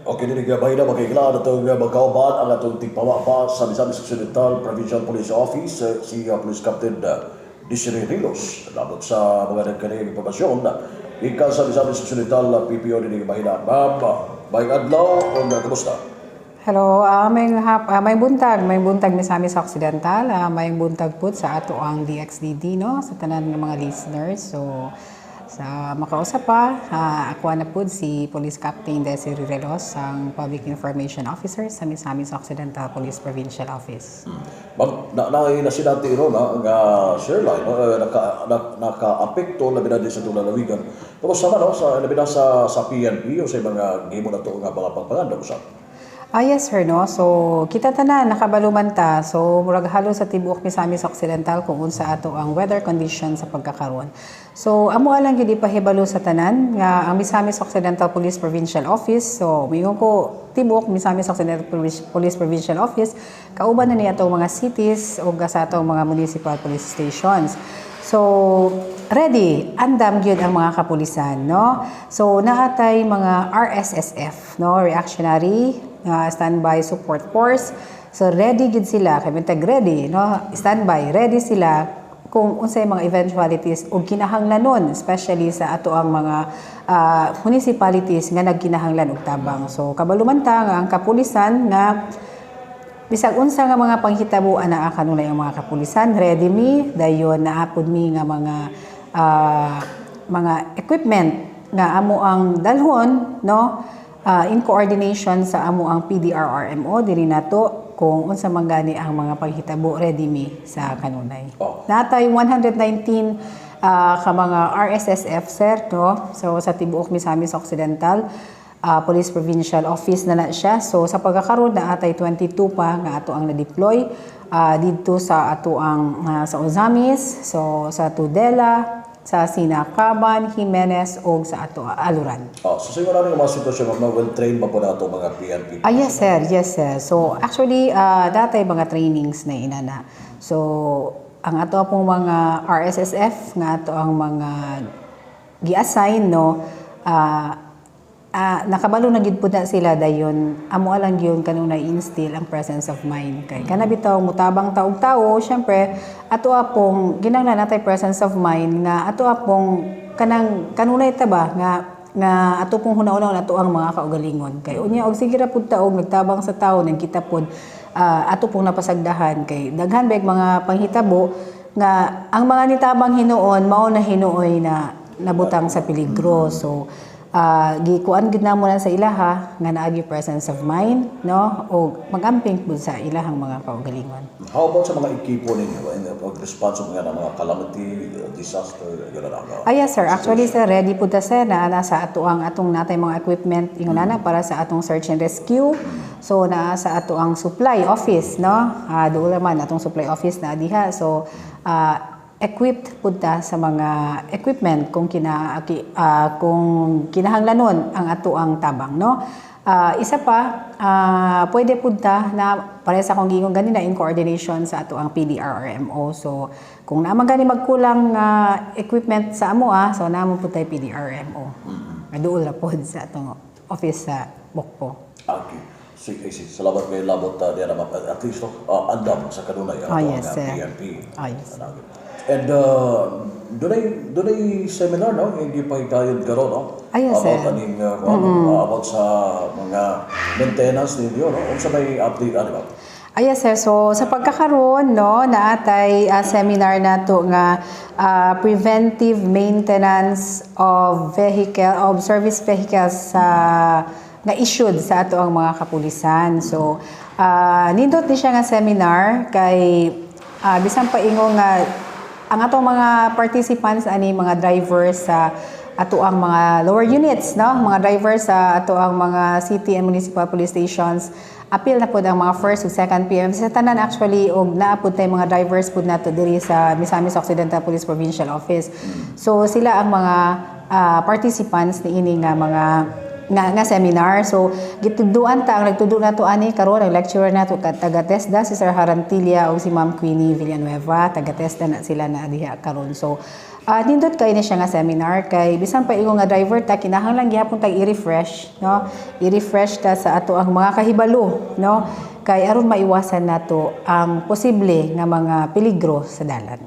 Okay, dili gabay na makikilala na itong magkauban ang atong tigpawapa sa Misamis Occidental Provincial Police Office, si Police Captain Desiree Rilos. Labot sa mga nagkaning impormasyon, ika sa Misamis Occidental PPO dili gabay na. Ma'am, may adlaw o kamusta? Hello, may buntag Misamis Occidental, may buntag po sa ato ang DXDD, no, sa tanan ng mga listeners. So, sa makausap pa, ako na po si Police Captain Desiree Rilos, ang Public Information Officer sa Misamis Occidental Police Provincial Office. Ma'am, nasinati ro na nga Sherline, naka-apekto labi na din sa itong lalawigan. Pero sama no, sa labi na sa PNP o sa mga gimo na ito nga mga pagpanganda usap. Yes sir, no. So kita tanan nakabaluman ta. So murag halo sa tibuok Misamis Occidental kung unsa ato ang weather condition sa pagkakaron. So amo lang gyud ipahibalo sa tanan nga ang Misamis Occidental Police Provincial Office. So mayon ko tibuok Misamis Occidental Police Provincial Office kauban na ni atong mga cities o sa atong mga municipal police stations. So ready, andam gyud ang mga kapulisan, no. So naatay mga RSSF, no, reactionary standby support force. So ready gid sila kay bitag ready, no, standby ready sila kung unsay mga eventualities ug kinahanglanon, especially sa ato ang mga municipalities nga nagkinahanglan og tabang. So kabaluman ta nga ang kapulisan nga bisag unsa nga mga panghitabuan naa kanunay ang mga kapulisan, ready mi dayon naapod mi nga mga equipment nga amo ang dalhon, no, in coordination sa amo ang PDRRMO diri nato kung unsa man gani ang mga paghitabo ready mi sa kanunay. Natay 119 ka mga RSSF sir, no. So sa tibuok Misamis Occidental Police Provincial Office na siya. So sa pagkakaroon na atay 22 pa nga ato ang na-deploy dito sa ato ang sa Ozamis, so sa Tudela, sa Sinacaban, Jimenez o sa ato Aluran. So siguro namin mga sitwasyon na well-trained ba po na ito mga PNP? Yes sir, yes sir. So actually, datay mga trainings na inana. So ang ato pong mga RSSF nga ato ang mga gi-assign, no, nakabalo na gid pud na sila dayon amo lang gyud kanunay instill ang presence of mind kay kana bitaw mutabang taog tawo syempre ato apong ginahanglan natay presence of mind nga ato apong kanunay ta ba nga ato pong hunaw-hunaw ato ang mga kaugalingon kay unya og sige ra pud taog nagtabang sa tawo nang kita pud ato pong napasagdahan kay daghan bag mga panghitabo nga ang mga nitabang hinuon mao na hinuoy na nabutang sa peligro. So gikuan gid namo na sa ilaha nga naagi presence of mind, no, o magamping pud sa ilahang mga kaugalingon. How about sa mga ekipo ninyo in the response sa mga calamity, disaster, gano'n? Yes sir, actually sir, ready pud ta sir na sa atong natay mga equipment inguna para sa atong search and rescue. So naa sa ato ang supply office, no, doon man atong supply office na diha. So equipped pud ta sa mga equipment kung kinahanglanon ang ato ang tabang, no. Isa pa, pwede pud ta na para sa kung gingon ganina in coordination sa ato ang PDRRMO. So kung naman gani magkulang equipment sa amo so namo pud tay PDRRMO. Aduol ra pud sa atong office sa Bokpo. Okay. Sige, salamat kay labot diya naman at least andam sa kanunay ang PNP. Yes. And doon seminar, no? Hindi pa hikayod karon, no? Yes, sir. About sa mga maintenance ninyo, no? Kung sa may update, ano ba? Yes, sir. So, sa pagkakaroon, no, naatay seminar na to nga preventive maintenance of service vehicles nga issued sa ato ang mga kapulisan. So, nindot ni siya nga seminar kay bisan pa ingo nga ang atong mga participants ani mga drivers sa ato ang mga lower units, no, mga drivers sa ato ang mga city and municipal police stations apil na pud ang mga first ug second PM sa tanan actually og naapod tay mga drivers pud nato diri sa Misamis Occidental Police Provincial Office. So sila ang mga participants ni ini nga mga nga seminar. So gituduan ta ang nagtudo nato ani karon ang lecturer nato taga TESDA si Sir Harantilla o si Ma'am Queenie Villanueva, taga TESDA na sila na diha karon. So Nindot kay na siya nga seminar kay bisan pa ingon nga driver ta kinahanglan gyapon tag i-refresh, no? I-refresh ta sa ato ang mga kahibalo, no? Kay aron maiwasan nato ang posible nga mga peligro sa dalan.